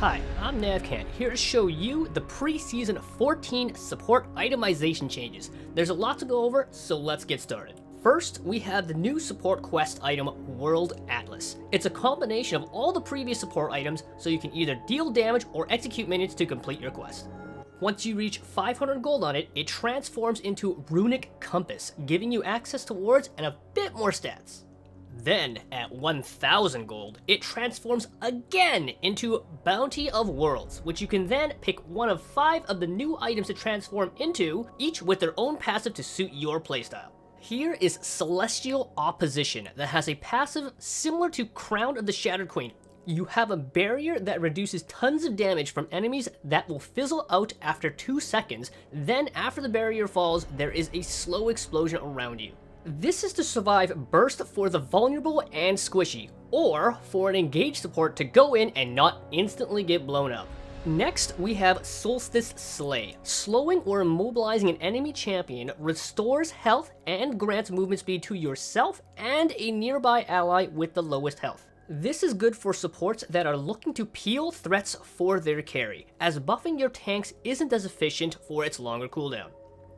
Hi, I'm Navcan, here to show you the pre-season 14 support itemization changes. There's a lot to go over, so let's get started. First, we have the new support quest item, World Atlas. It's a combination of all the previous support items, so you can either deal damage or execute minions to complete your quest. Once you reach 500 gold on it, it transforms into Runic Compass, giving you access to wards and a bit more stats. Then, at 1000 gold, it transforms again into Bounty of Worlds, which you can then pick one of 5 of the new items to transform into, each with their own passive to suit your playstyle. Here is Celestial Opposition that has a passive similar to Crown of the Shattered Queen. You have a barrier that reduces tons of damage from enemies that will fizzle out after 2 seconds, then after the barrier falls, there is a slow explosion around you. This is to survive burst for the vulnerable and squishy, or for an engaged support to go in and not instantly get blown up. Next, we have Solstice Sligh. Slowing or immobilizing an enemy champion restores health and grants movement speed to yourself and a nearby ally with the lowest health. This is good for supports that are looking to peel threats for their carry, as buffing your tanks isn't as efficient for its longer cooldown.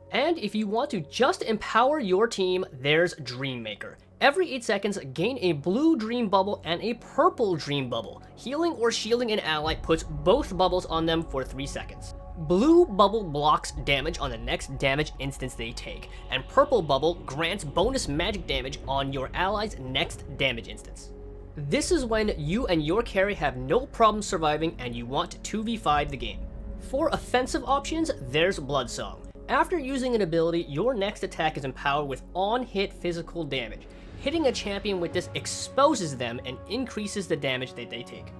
And if you want to just empower your team, there's Dream Maker. Every 8 seconds, gain a blue dream bubble and a purple dream bubble. Healing or shielding an ally puts both bubbles on them for 3 seconds. Blue bubble blocks damage on the next damage instance they take, and purple bubble grants bonus magic damage on your ally's next damage instance. This is when you and your carry have no problem surviving and you want to 2v5 the game. For offensive options, there's Bloodsong. After using an ability, your next attack is empowered with on-hit physical damage. Hitting a champion with this exposes them and increases the damage that they take.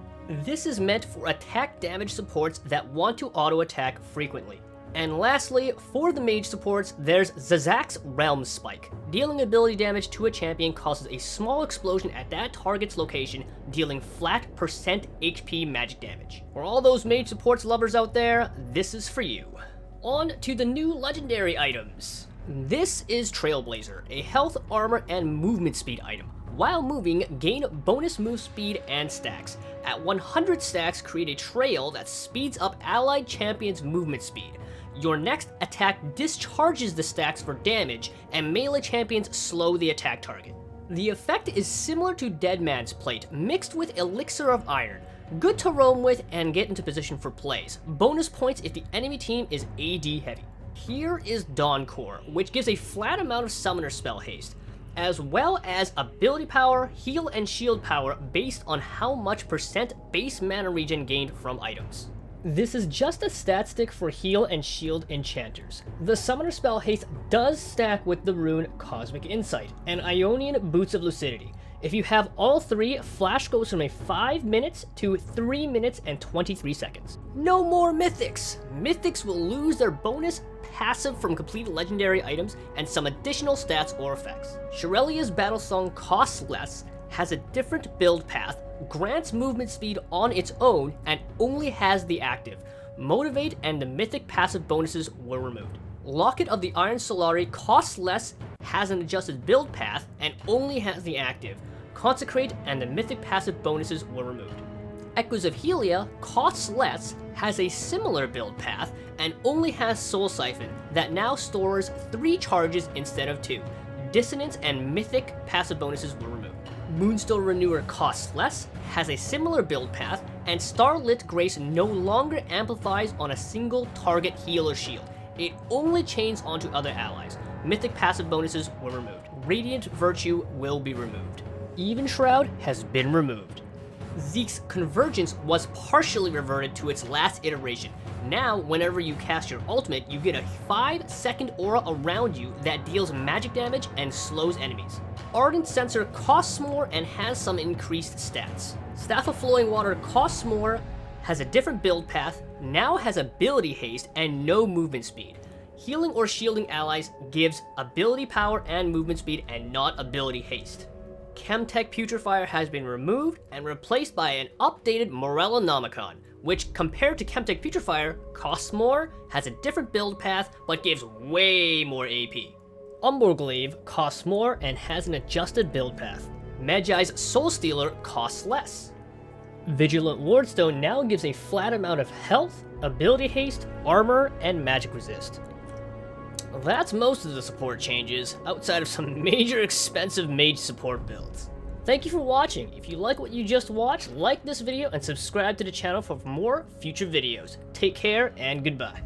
This is meant for attack damage supports that want to auto-attack frequently. And lastly, for the mage supports, there's Zazak's Realm Spike. Dealing ability damage to a champion causes a small explosion at that target's location, dealing flat % HP magic damage. For all those mage supports lovers out there, this is for you. On to the new legendary items. This is Trailblazer, a health, armor, and movement speed item. While moving, gain bonus move speed and stacks. At 100 stacks, create a trail that speeds up allied champions' movement speed. Your next attack discharges the stacks for damage, and melee champions slow the attack target. The effect is similar to Dead Man's Plate, mixed with Elixir of Iron. Good to roam with and get into position for plays. Bonus points if the enemy team is AD heavy. Here is Donore, which gives a flat amount of summoner spell haste, as well as ability power, heal, and shield power based on how much % base mana regen gained from items. This is just a stat stick for heal and shield enchanters. The summoner spell haste does stack with the rune Cosmic Insight and Ionian Boots of Lucidity. If you have all 3, Flash goes from a 5 minutes to 3 minutes and 23 seconds. No more Mythics! Mythics will lose their bonus passive from completed legendary items and some additional stats or effects. Shirelia's Battlesong costs less, has a different build path, grants movement speed on its own, and only has the active. Motivate and the Mythic passive bonuses were removed. Locket of the Iron Solari costs less, has an adjusted build path, and only has the active. Consecrate and the Mythic passive bonuses were removed. Echoes of Helia costs less, has a similar build path, and only has Soul Siphon that now stores 3 charges instead of 2. Dissonance and Mythic passive bonuses were removed. Moonstone Renewer costs less, has a similar build path, and Starlit Grace no longer amplifies on a single target heal or shield. It only chains onto other allies. Mythic passive bonuses were removed. Radiant Virtue will be removed. Even Shroud has been removed. Zeke's Convergence was partially reverted to its last iteration. Now, whenever you cast your ultimate, you get a 5-second aura around you that deals magic damage and slows enemies. Ardent Sensor costs more and has some increased stats. Staff of Flowing Water costs more, has a different build path, now has ability haste and no movement speed. Healing or shielding allies gives ability power and movement speed and not ability haste. Chemtech Putrefier has been removed and replaced by an updated Morella Nomicon, which compared to Chemtech Putrefier costs more, has a different build path, but gives way more AP. Umberglaive costs more and has an adjusted build path. Magi's Soul Stealer costs less. Vigilant Wardstone now gives a flat amount of health, ability haste, armor, and magic resist. That's most of the support changes, outside of some major expensive mage support builds. Thank you for watching. If you like what you just watched, like this video and subscribe to the channel for more future videos. Take care and goodbye.